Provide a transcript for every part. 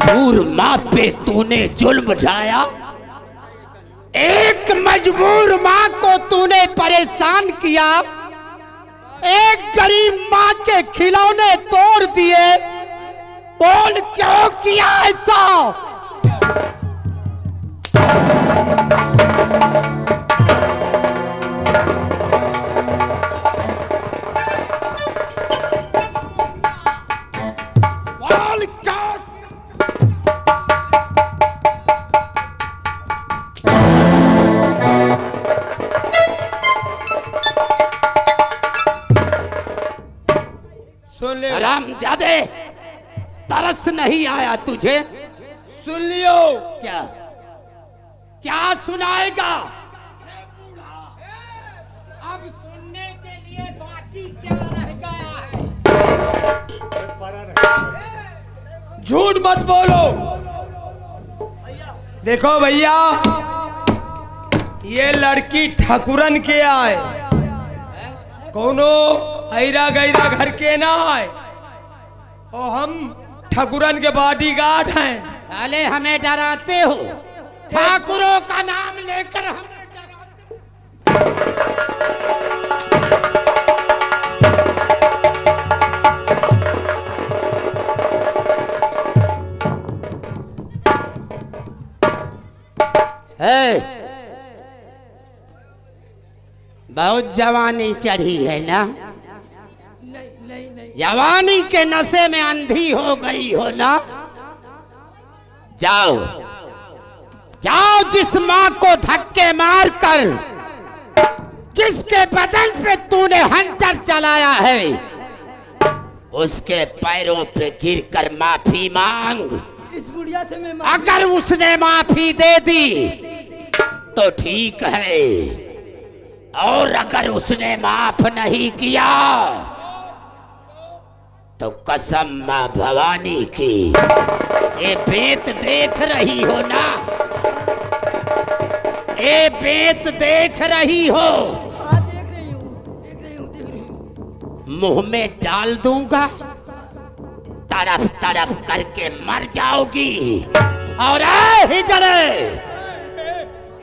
मजबूर माँ पे तूने जुल्म ढाया, एक मजबूर माँ को तूने परेशान किया, एक गरीब माँ के खिलौने तोड़ दिए। बोल क्यों किया ऐसा? बोल क्यों? सुन ले हरामजादे, तरस नहीं आया तुझे? सुन लियो। क्या क्या सुनाएगा? अब सुनने के लिए बाकी क्या रह गया है? झूठ मत बोलो। देखो भैया, ये लड़की ठाकुरन के आए, कोनो ऐरा गैरा घर के ना आए, और हम ठाकुरन के बॉडीगार्ड हैं। साले हमें डराते हो? ठाकुरों का नाम लेकर हमें डराते हो? बहुत जवानी चढ़ी है ना? नहीं। जवानी के नशे में अंधी हो गई हो ना? जाओ जाओ, जिस माँ को धक्के मारकर जिसके बदन पे तूने हंटर चलाया है, उसके पैरों पे गिरकर माफी मांग। इस बुढ़िया से मैं अगर उसने माफी दे दी तो ठीक है, और अगर उसने माफ नहीं किया तो कसम माँ भवानी की, ये बेत देख रही हो ना? ये बेत देख रही हो? देख रही हूँ। मुंह में डाल दूंगा, तरफ तरफ करके मर जाओगी। और हिजड़े,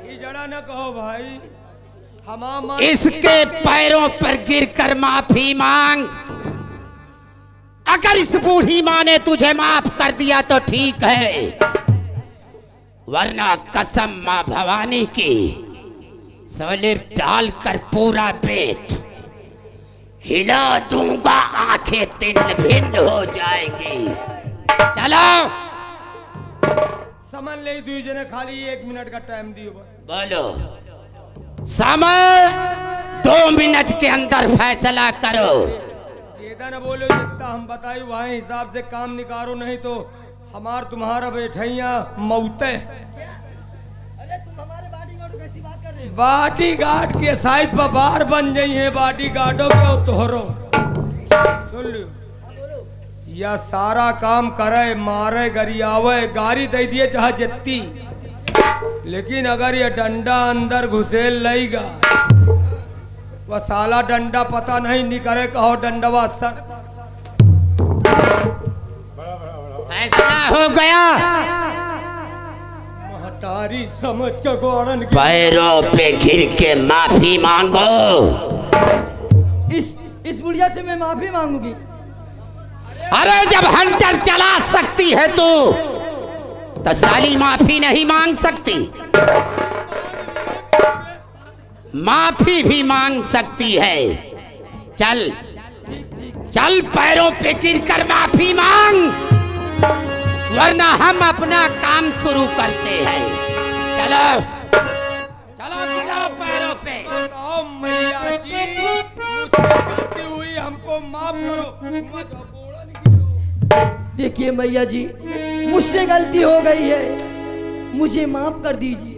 हिजड़ा न कहो भाई, हम इसके पैरों पर गिरकर माफी मांग। अगर इस बूढ़ी माँ ने तुझे माफ कर दिया तो ठीक है, वरना कसम माँ भवानी की, स्लिप डालकर पूरा पेट हिला दूंगा, आंखें तिन्न भिन्न हो जाएंगी। चलो समझ ले, दुई जने खाली 1 मिनट का टाइम दियो बस। बोलो, समय 2 मिनट के अंदर फैसला करो। ये न बोलो, जितना हम बताई वही हिसाब से काम निकालो, नहीं तो हमार तुम्हारा बैठैया मौते। अरे तुम हमारे बॉडीगार्ड कैसी बात कर रहे हो? बॉडीगार्ड के साइड पर बार बन गई है, बॉडीगार्डों के तोहरो। सुन लो, या सारा काम करे, मारे, गरियावे, गाड़ी दे दिए चाहे जितनी, लेकिन अगर ये डंडा अंदर घुसेल लेगा, वह साला डंडा पता नहीं करे कहो डंडवा सर। फैसला हो गया। महतारी समझ के गोड़न की पैरों पे गिर के माफी मांगो। इस बुढ़िया से मैं माफी मांगूंगी। अरे जब हंटर चला सकती है तो साली माफी नहीं मांग सकती? माफी भी मांग सकती है। चल चल, पैरों पे गिरकर माफी मांग, वरना हम अपना काम शुरू करते हैं। चलो चलो, गिरो पैरों पे। तो मैया जी, मुझसे गलती हुई, हमको माफ करो। देखिए मैया जी, मुझसे गलती हो गई है, मुझे माफ कर दीजिए।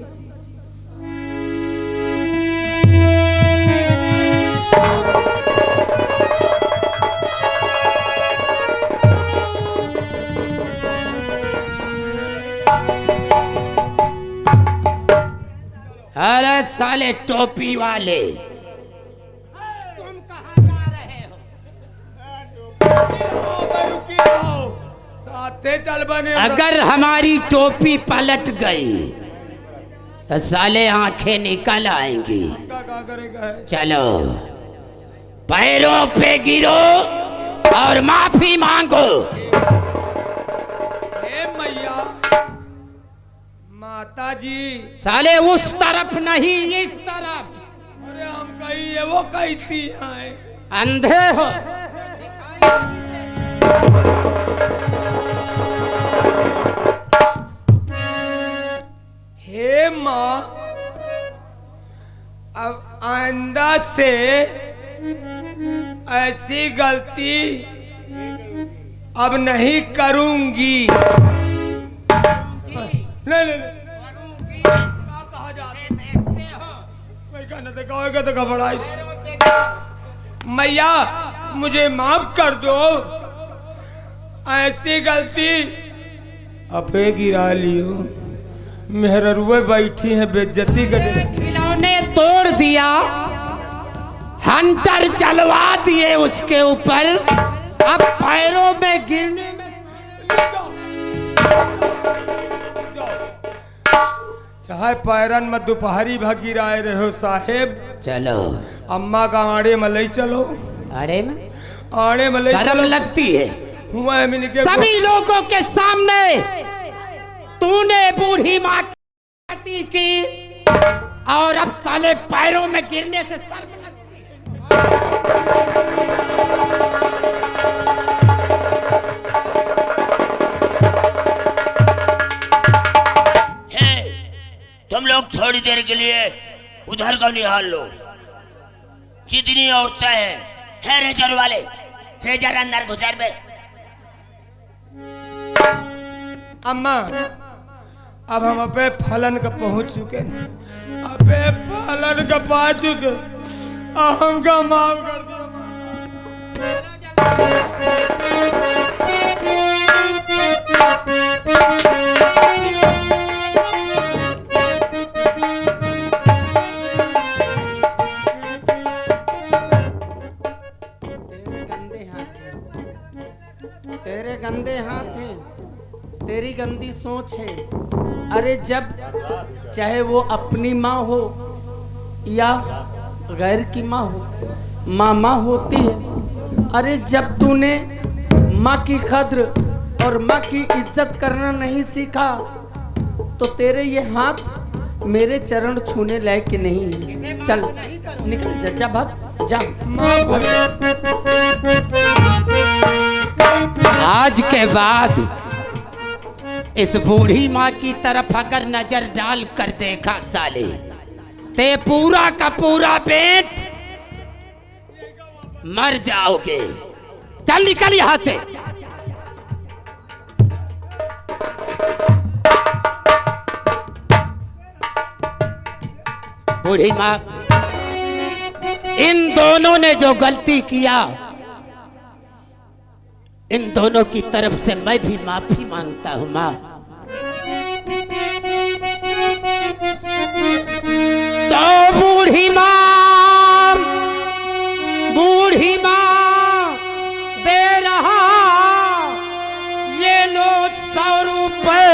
अरे साले टोपी वाले, तुम कहाँ जा रहे हो? माथे चल बने। अगर हमारी टोपी पलट गई तो साले आंखें निकल आएंगी। क्या करेगा? चलो पैरों पे गिरो और माफी मांगो। हे मैया, माता जी। साले उस तरफ नहीं इस तरफ। अरे हम कही है वो कही थी आए। अंधे हो। हे माँ, अब आइंदा से ऐसी गलती अब नहीं करूंगी। नहीं कहा जाता तो घबराई। मैया मुझे माफ कर दो, ऐसी गलती अपे गिरा लियो। मेहरुए बैठी हैं बेइज्जती करने। खिलौने तोड़ दिया, हंटर चलवा दिए उसके ऊपर, अब पैरों में गिरने में। चाहे पैरन में दोपहरी भग गिराए रहे हो साहेब। चलो अम्मा का आड़े में ले चलो। अरे में आड़े में ले शर्म लगती है। हुआ है मिन के सभी लोगों के सामने तूने बूढ़ी माँ की की और अब साले पैरों में गिरने से शर्म लगती है। तुम लोग थोड़ी देर के लिए उधर का निहाल लो। जितनी औरतें हैं रेजर वाले, रेजर अंदर घुसर में। अम्मा अब हम अपे फलन का पहुंच चुके, अपे फलन का पा चुके। हमका माफ कर दिया। तेरे गंदे हाथ हैं, तेरी गंदी सोच है। अरे जब चाहे वो अपनी माँ हो या गैर की माँ हो, माँ होती है। अरे जब तूने माँ की कद्र और माँ की इज्जत करना नहीं सीखा तो तेरे ये हाथ मेरे चरण छूने लायक नहीं है। चल निकल जा, जा भाग जा। आज के बाद इस बूढ़ी माँ की तरफ अगर नजर डाल कर देखा साले, ते पूरा का पूरा पेट मर जाओगे। चल निकल यहां से। बूढ़ी माँ, इन दोनों ने जो गलती किया, इन दोनों की तरफ से मैं भी माफी मांगता हूं माँ। तो बूढ़ी माँ दे रहा ये लो 100 रुपए।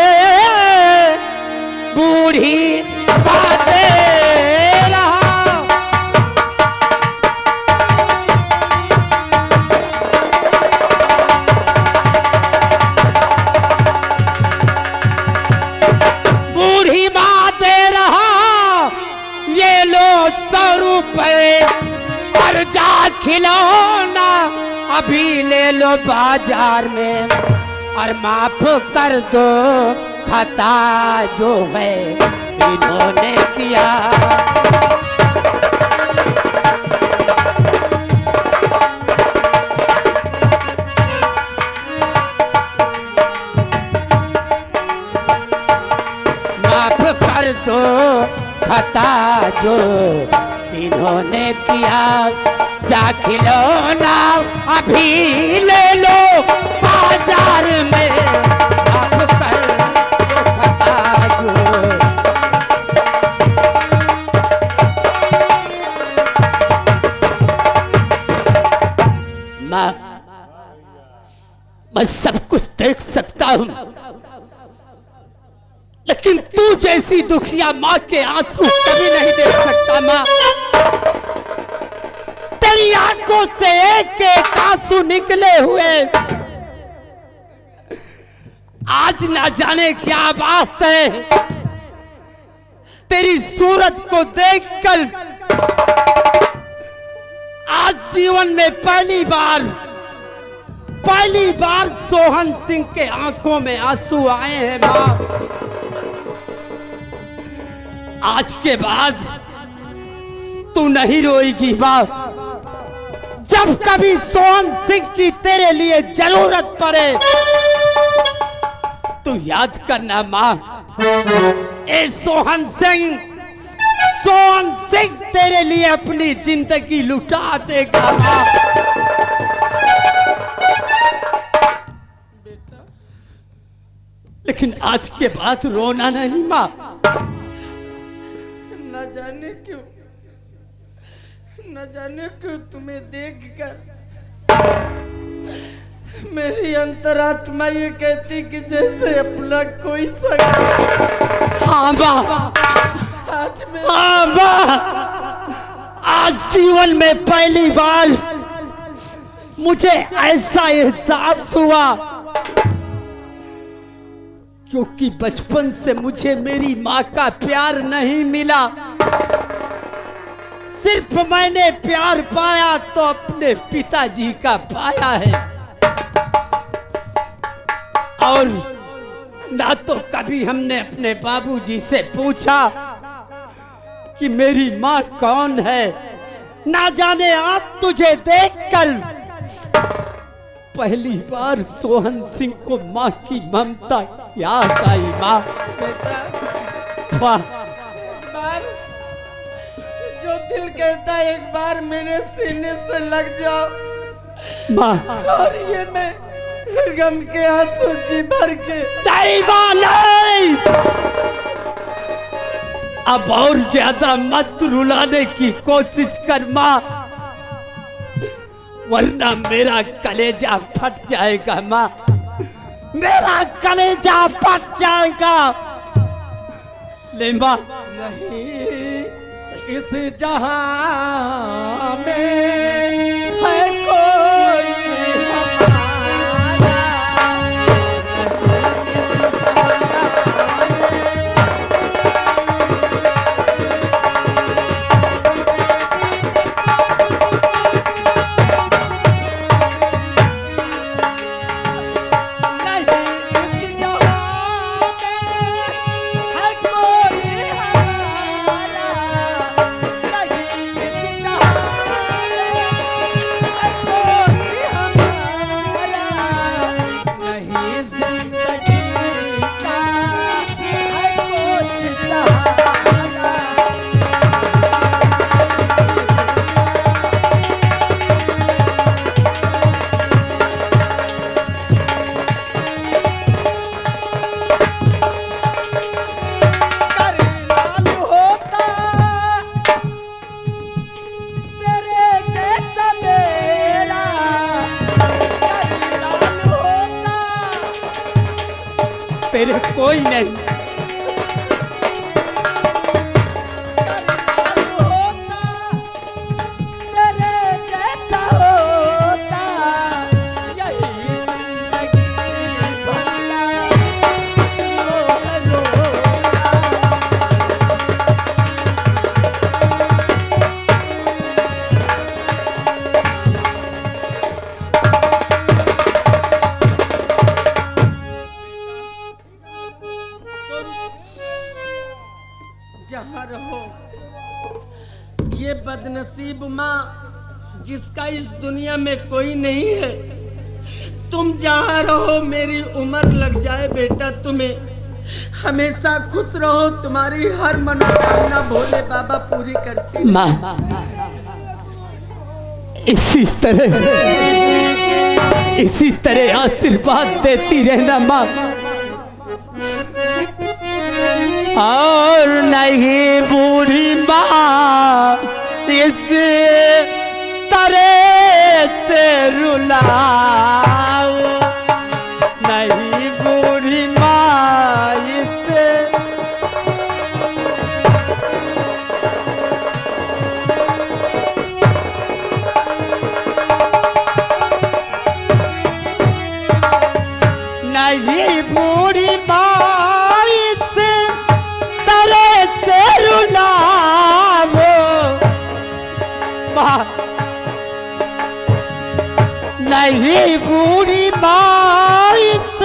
बूढ़ी माँ दे रहा। बूढ़ी माँ दे रहा ये लो 100 रुपए और जा खिलौना अभी ले लो बाजार में और माफ कर दो खता जो है इन्होंने किया। माफ कर दो खता जो इन्होंने किया। जा खिलौना अभी ले लो बाजार में, माफ कर दो खता जो। मैं सब कुछ देख सकता सकता हूं, लेकिन तू जैसी दुखिया माँ के आंसू कभी नहीं देख सकता। माँ, तेरी आंखों से एक एक आंसू निकले हुए आज ना जाने क्या बात है। तेरी सूरत को देखकर आज जीवन में पहली बार सोहन सिंह के आंखों में आंसू आए हैं। मां, आज के बाद तू नहीं रोएगी। मां, जब कभी सोहन सिंह की तेरे लिए जरूरत पड़े तू याद करना। मां, ए सोहन सिंह तेरे लिए अपनी जिंदगी लुटा देगा। मां, लेकिन आज के बाद रोना नहीं। मां, न जाने क्यों तुम्हें देखकर मेरी अंतरात्मा ये कहती कि जैसे अपना कोई सगा। हाँ मां, हाँ मां, आज जीवन में पहली बार मुझे ऐसा एहसास हुआ, क्योंकि बचपन से मुझे मेरी माँ का प्यार नहीं मिला। सिर्फ मैंने प्यार पाया तो अपने पिताजी का पाया है, और ना तो कभी हमने अपने बाबूजी से पूछा कि मेरी माँ कौन है। ना जाने आज तुझे देखकर पहली बार सोहन सिंह को माँ की ममता याद आई। माँ, बेटा, वाह, जो दिल कहता है एक बार मेरे सीने से लग जाओ। माँ, और ये मैं गम के आंसू जी भर के नहीं, अब और ज्यादा मत रुलाने की कोशिश कर माँ, वरना मेरा कलेजा फट जाएगा। माँ, मेरा कलेजा फट जाएगा। ले माँ, नहीं, इस जहां में है कोई तेरे कोई नहीं। जहाँ रहो, ये बदनसीब माँ जिसका इस दुनिया में कोई नहीं है, तुम जहाँ रहो मेरी उम्र लग जाए बेटा तुम्हें। हमेशा खुश रहो, तुम्हारी हर मनोकामना भोले बाबा पूरी करते। माँ, इसी तरह आशीर्वाद देती रहना माँ, और नहीं बूढ़ी माँ इस तरह से रुलाओ, नहीं माँ, नहीं बूढ़ी माँ इस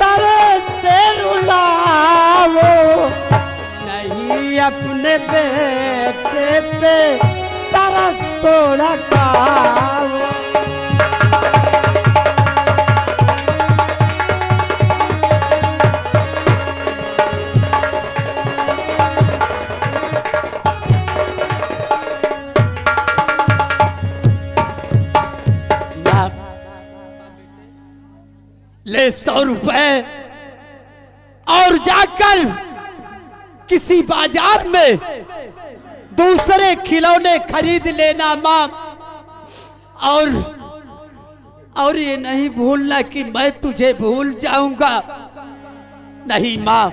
तरह से रुलाओ, नहीं अपने बेटे पे तरस थोड़ा खाओ। ले 100 रुपए और जाकर किसी बाजार में दूसरे खिलौने खरीद लेना माँ, और ये नहीं भूलना कि मैं तुझे भूल जाऊंगा। नहीं माँ,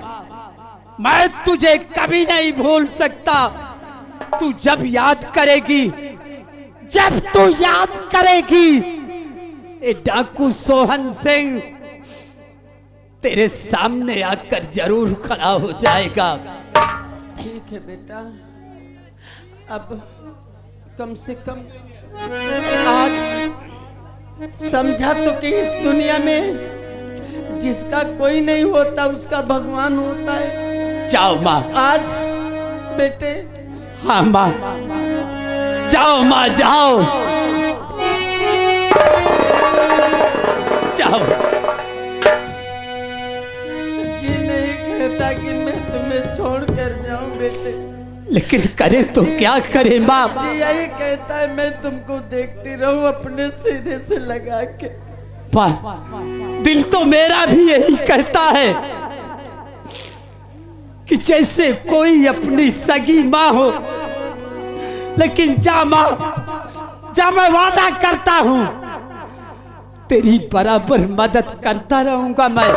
मैं तुझे कभी नहीं भूल सकता। तू जब याद करेगी, जब तू याद करेगी, ये डाकू सोहन सिंह तेरे सामने आकर जरूर खड़ा हो जाएगा। ठीक है बेटा, अब कम से कम आज समझा तो कि इस दुनिया में जिसका कोई नहीं होता उसका भगवान होता है। जाओ माँ। आज बेटे। हाँ माँ, जाओ माँ, जाओ जाओ। जी नहीं कहता कि मैं तुम्हें छोड़ कर जाऊं बेटे, लेकिन करे तो क्या करे माँ? जी यही कहता है मैं तुमको देखती रहूं अपने सीने से लगा के। दिल तो मेरा भी यही कहता है कि जैसे कोई अपनी सगी माँ हो, लेकिन जा माँ, जा, मैं वादा करता हूं तेरी बराबर मदद करता रहूंगा, मैं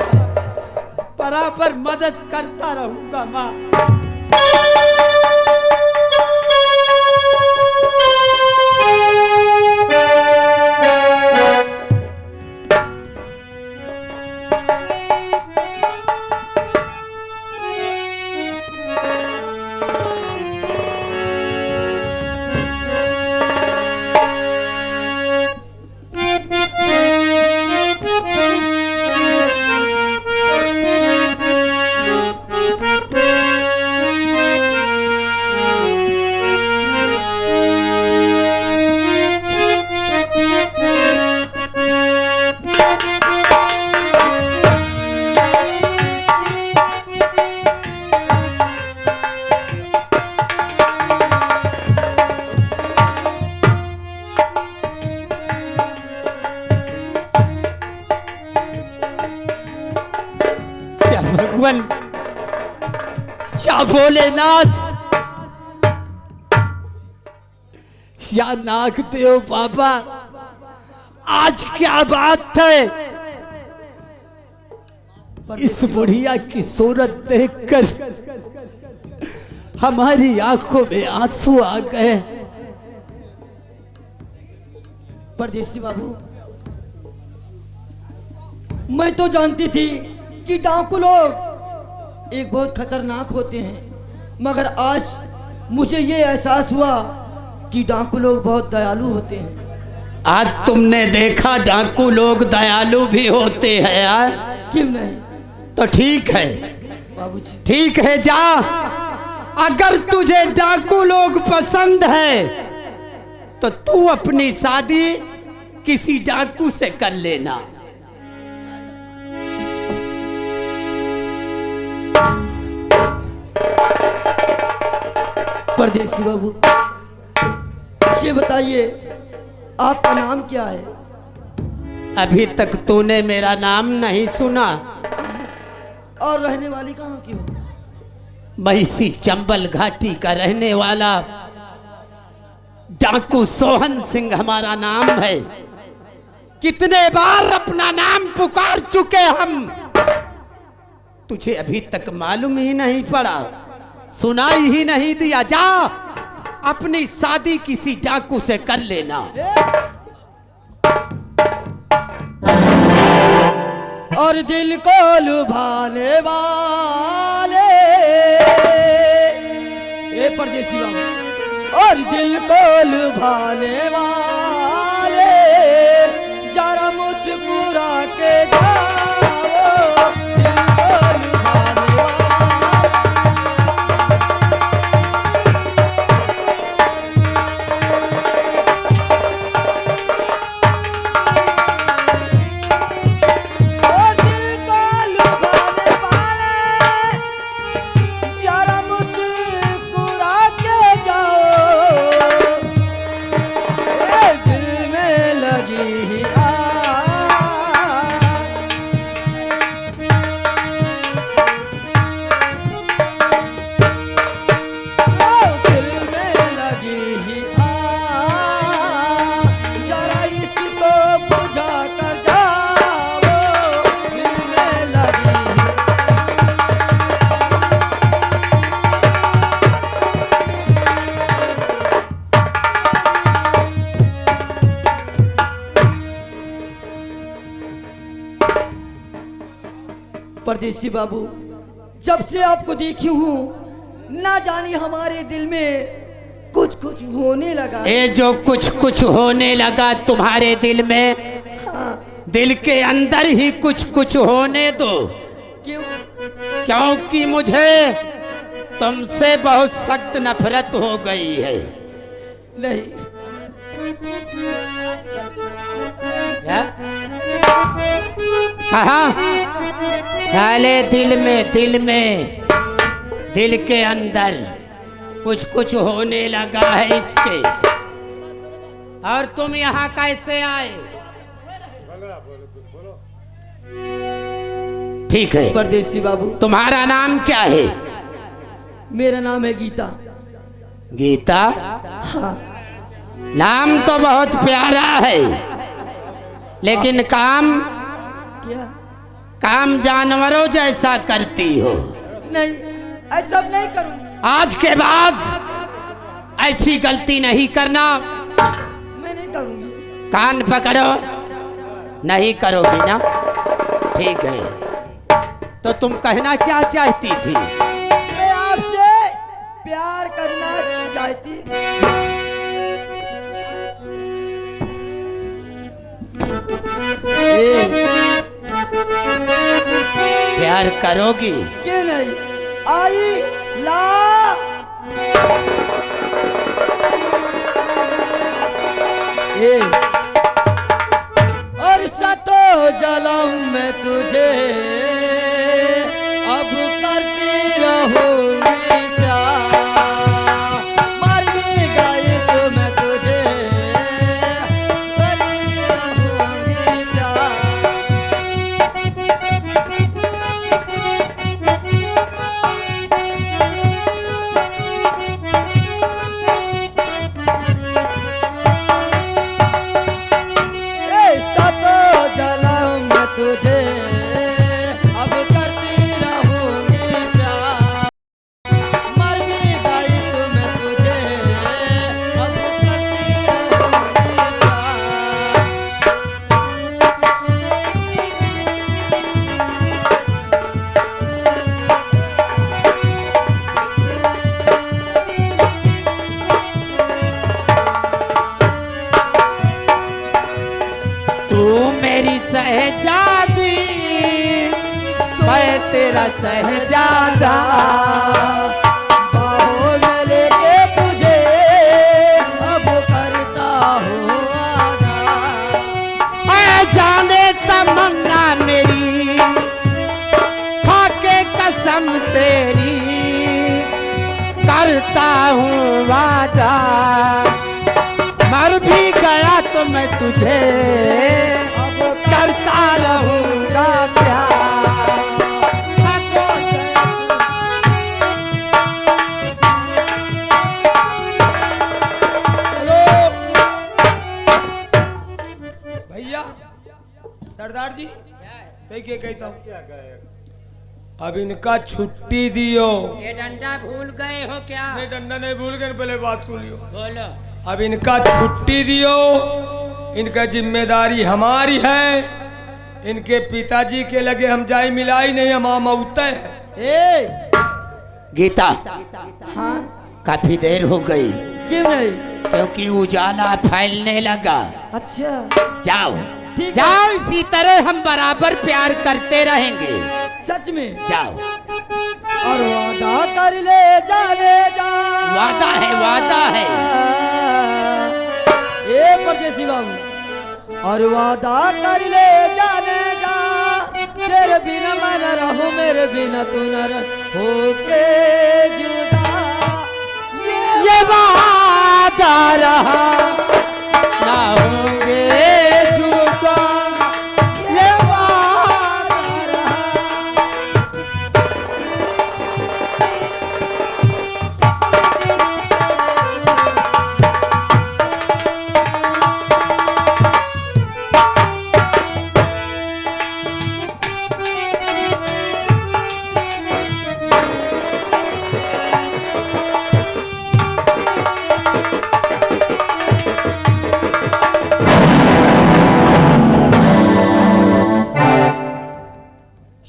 बराबर मदद करता रहूंगा माँ। भगवान, या भोलेनाथ, या नागदेव बाबा, आज क्या बात है? इस बुढ़िया की सूरत देखकर हमारी आंखों में आंसू आ गए। परदेसी बाबू, मैं तो जानती थी कि डाकू लोग एक बहुत खतरनाक होते हैं, मगर आज मुझे ये एहसास हुआ कि डाकू लोग बहुत दयालु होते हैं। आज तुमने देखा डाकू लोग दयालु भी होते हैं यार? क्यों नहीं? तो ठीक है बाबूजी, ठीक है, जा। अगर तुझे डाकू लोग पसंद है तो तू अपनी शादी किसी डाकू से कर लेना। परदेसी बाबू, ये बताइए आपका नाम क्या है? अभी तक तूने मेरा नाम नहीं सुना। और रहने वाली कहाँ की हो? मैं इसी चंबल घाटी का रहने वाला डाकू सोहन सिंह हमारा नाम है। कितने बार अपना नाम पुकार चुके हम, तुझे अभी तक मालूम ही नहीं पड़ा, सुनाई ही नहीं दिया। जा, अपनी शादी किसी डाकू से कर लेना। और दिल को लुभाने वाले, ए परदेसी बाबू, और दिल को लुभाने लुभाने वाले जरा मुस्कुरा के जाओ दिल को लुभाने वाले। ओ दिल को लुभाने वाले जरा मुस्कुरा के जाओ ए दिल में लगी आग। ओ दिल में लगी आग जरा इसको बुझा कर जाओ दिल में लगी। परदेसी बाबू, जब से आपको देखी हूँ ना जानी हमारे दिल में कुछ कुछ होने लगा। ये जो कुछ कुछ होने लगा तुम्हारे दिल में, हाँ, दिल के अंदर ही कुछ कुछ होने दो, क्यों? क्योंकि मुझे तुमसे बहुत सख्त नफरत हो गई है। नहीं, क्या कहा? साले दिल में दिल के अंदर कुछ कुछ होने लगा है इसके। और तुम यहाँ कैसे आए? ठीक है, परदेसी बाबू, तुम्हारा नाम क्या है? मेरा नाम है गीता। गीता? हाँ, नाम तो बहुत प्यारा है, लेकिन काम क्या? काम जानवरों जैसा करती हो। नहीं, ऐसा नहीं करूँगी। आज के बाद ऐसी गलती नहीं करना। मैं नहीं करूँगी। कान पकड़ो, नहीं करोगी ना? ठीक है, तो तुम कहना क्या चाहती थी? मैं आपसे प्यार करना चाहती। प्यार करोगी? क्यों नहीं? आई ला ए और सतो जलम में तुझे अब करती रहूंगी प्यार। मर भी गई तो मैं तुझे करती रहूंगी प्यार। तुझे अब करती रहूंगी प्यार। मर भी गई तो मैं तुझे अब करती रहूंगी प्यार। तू मेरी सहजादी, मैं तेरा सहजादा। बाहों में लेके तुझे अब करता हूँ आना। ऐ जाने तमन्ना मेरी, खाके कसम तेरी, करता हूँ वादा। मर भी गया तो मैं तुझे अब करता रहूंगा प्यार। भैया सरदार जी, देखिए कहता हूँ, अब इनका छुट्टी दियो। ये डंडा भूल गए हो क्या? नहीं, डंडा नहीं भूल गए, पहले बात सुनियो। बोलो। अब इनका छुट्टी दियो, इनका जिम्मेदारी हमारी है। इनके पिताजी के लगे हम जाई मिलाई नहीं, हम मौत है। ए गीता, हाँ, काफी देर हो गई, क्यों नहीं? क्योंकि उजाला फैलने लगा। अच्छा जाओ ठीक है। जाओ, इसी तरह हम बराबर प्यार करते रहेंगे। सच में? जाओ। और वादा कर ले जाने जा। वादा है, वादा है। ए परदेसी बाबू, और वादा कर ले जाने जा, तेरे बिना मैं न रहूं, मेरे बिना तू न रहो के जुदा। ये वादा रहा ना होंगे जुदा, ये वादा रहा।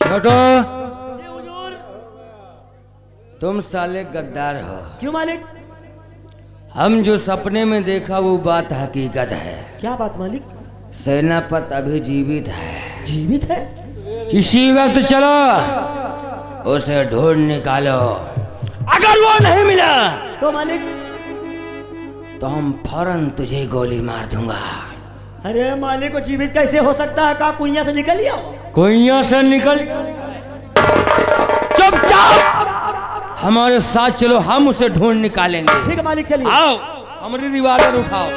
छोटो, जी हुजूर। तुम साले गद्दार हो। क्यों मालिक? हम जो सपने में देखा वो बात हकीकत है। क्या बात मालिक? सेनापति अभी जीवित है। जीवित है? किसी वक्त चलो उसे ढूंढ निकालो। अगर वो नहीं मिला तो मालिक? तो हम फौरन तुझे गोली मार दूंगा। अरे मालिक, को जीवित कैसे हो सकता है? का कुइया से निकल लिया? कुइया से निकल। चुपचाप, हमारे साथ चलो, हम उसे ढूंढ निकालेंगे। ठीक है मालिक, चलिए। आओ, हमारी रिवाल्वर उठाओ।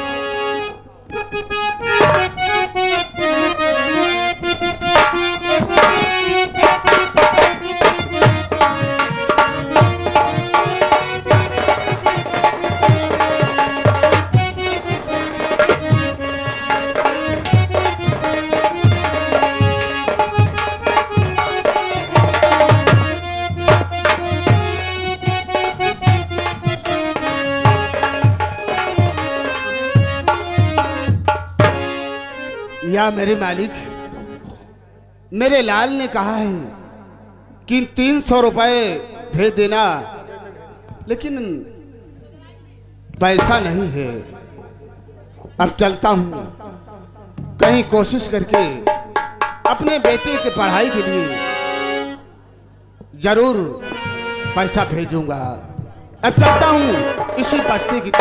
या मेरे मालिक, मेरे लाल ने कहा है कि 300 रुपए भेज देना, लेकिन पैसा नहीं है। अब चलता हूँ, कहीं कोशिश करके अपने बेटे की पढ़ाई के लिए जरूर पैसा भेजूंगा। अब चलता हूँ इसी बस्ती की।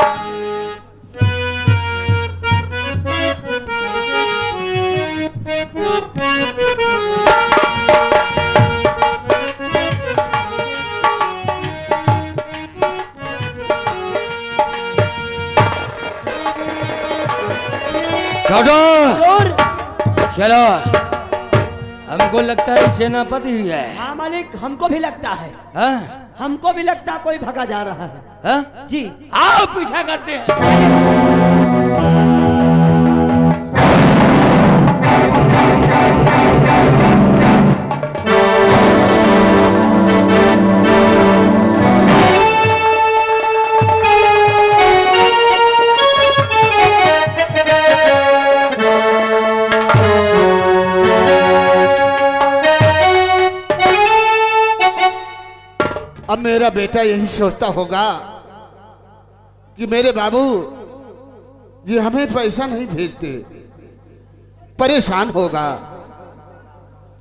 चलो, हमको लगता है सेनापति भी है। हाँ मालिक, हमको भी लगता है। हाँ? हमको भी लगता है कोई भगा जा रहा है। हाँ? जी। आओ पीछा करते हैं। अब मेरा बेटा यही सोचता होगा कि मेरे बाबू जी हमें पैसा नहीं भेजते, परेशान होगा।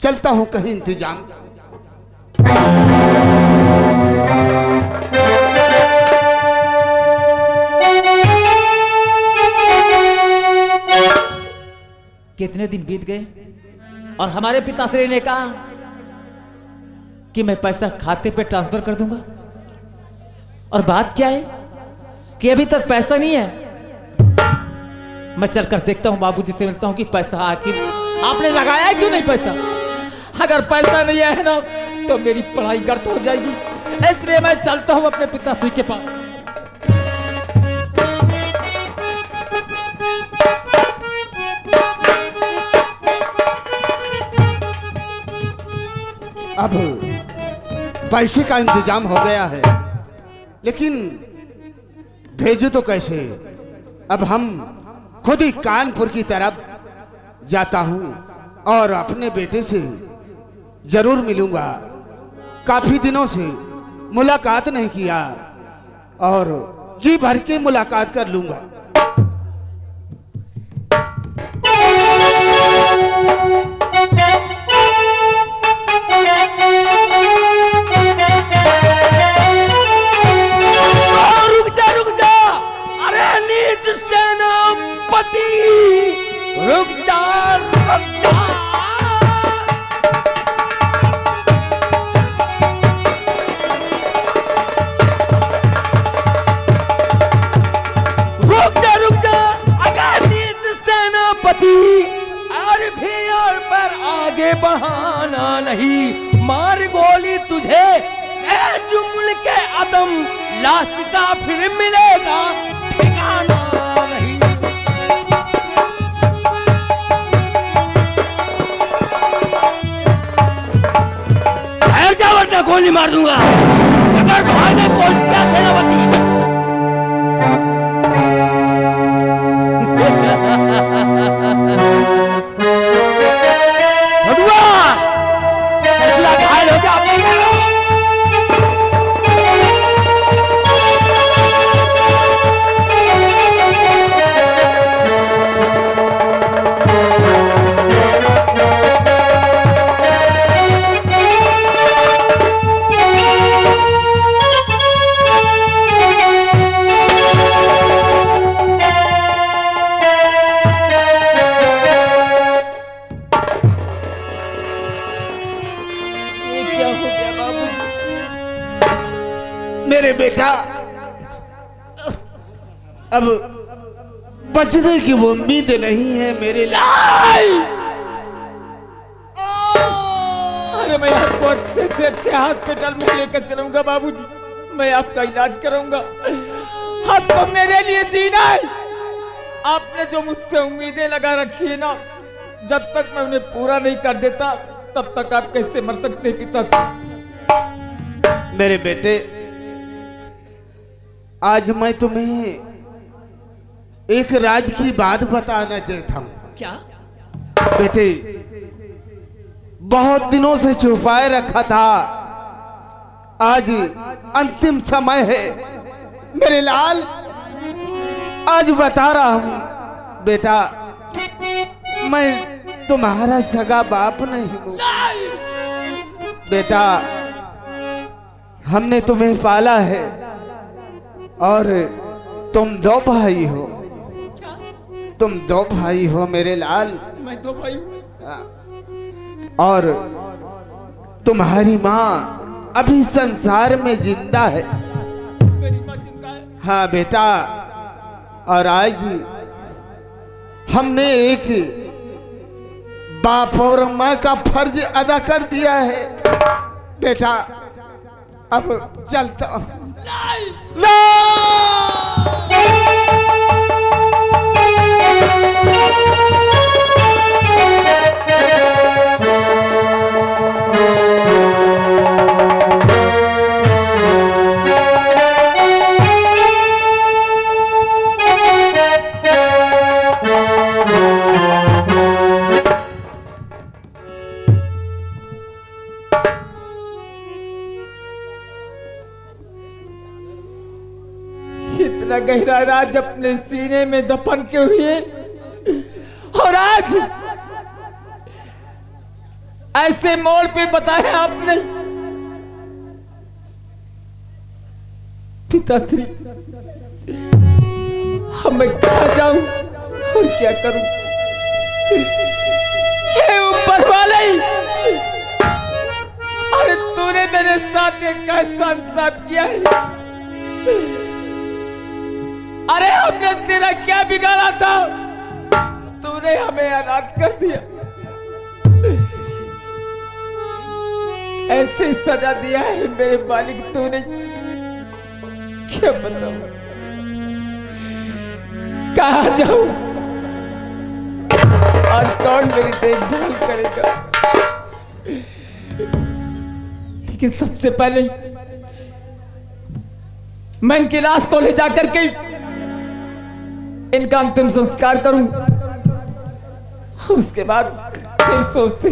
चलता हूं कहीं इंतजाम। कितने दिन बीत गए और हमारे पिताश्री ने कहा कि मैं पैसा खाते पे ट्रांसफर कर दूंगा, और बात क्या है कि अभी तक पैसा नहीं है। मैं चलकर देखता हूं, बाबूजी से मिलता हूं कि पैसा आखिर आपने लगाया है क्यों नहीं पैसा। अगर पैसा नहीं है ना तो मेरी पढ़ाई गर्त हो जाएगी, इसलिए मैं चलता हूं अपने पिताश्री के पास। अब पैसे का इंतजाम हो गया है, लेकिन भेजो तो कैसे। अब हम खुद ही कानपुर की तरफ जाता हूं और अपने बेटे से जरूर मिलूंगा। काफी दिनों से मुलाकात नहीं किया और जी भर के मुलाकात कर लूंगा। और भी और पर आगे बढ़ाना नहीं, मार गोली तुझे ए जुम्ल के अदम, लाश का फिर मिलेगा ठिकाना नहीं। ठहर जा वरना गोली मार दूंगा। अगर भाई ने पहुंच गया सेनापति घायल हो गया मेरे बेटा, अब बचने की वो उम्मीद नहीं है मेरे लाल। अरे मैं आपको अच्छे से अच्छे हॉस्पिटल में लेकर चलूंगा बाबूजी, मैं आपका इलाज करूंगा। आपको मेरे लिए जीना है। आपने जो मुझसे उम्मीदें लगा रखी है ना, जब तक मैं उन्हें पूरा नहीं कर देता तब तक आप कैसे मर सकते पिता। मेरे बेटे, आज मैं तुम्हें एक राज की बात बताना चाहता हूँ। क्या? बेटे, बहुत दिनों से छुपाए रखा था, आज अंतिम समय है मेरे लाल। आज बता रहा हूँ बेटा, मैं तुम्हारा सगा बाप नहीं हूँ बेटा। हमने तुम्हें पाला है और तुम दो भाई हो। तुम दो भाई हो मेरे लाल। मैं दो भाई हूँ। और तुम्हारी माँ अभी संसार में जिंदा है। मेरी माँ जिंदा है? हाँ बेटा, और आज हमने एक बाप और माँ का फर्ज अदा कर दिया है बेटा। अब चलता हूँ। इतना गहरा राज अपने सीने में दफन के हुए, और आज ऐसे मोड़ पे बताया आपने। पिताश्री, अब मैं कहाँ जाऊं और क्या करूं? हे ऊपर वाले, अरे तूने मेरे साथ एक कैसा इंसाफ किया है? अरे हमने तेरा क्या बिगाड़ा था? तूने हमें अनाथ कर दिया, ऐसे सजा दिया है मेरे मालिक तूने। क्या बताऊं, कहाँ जाऊं और कौन मेरी देखभाल करेगा? लेकिन सबसे पहले मैं इनकी लाश को ले जाकर के इनका अंतिम संस्कार करूं, और उसके बाद फिर सोचते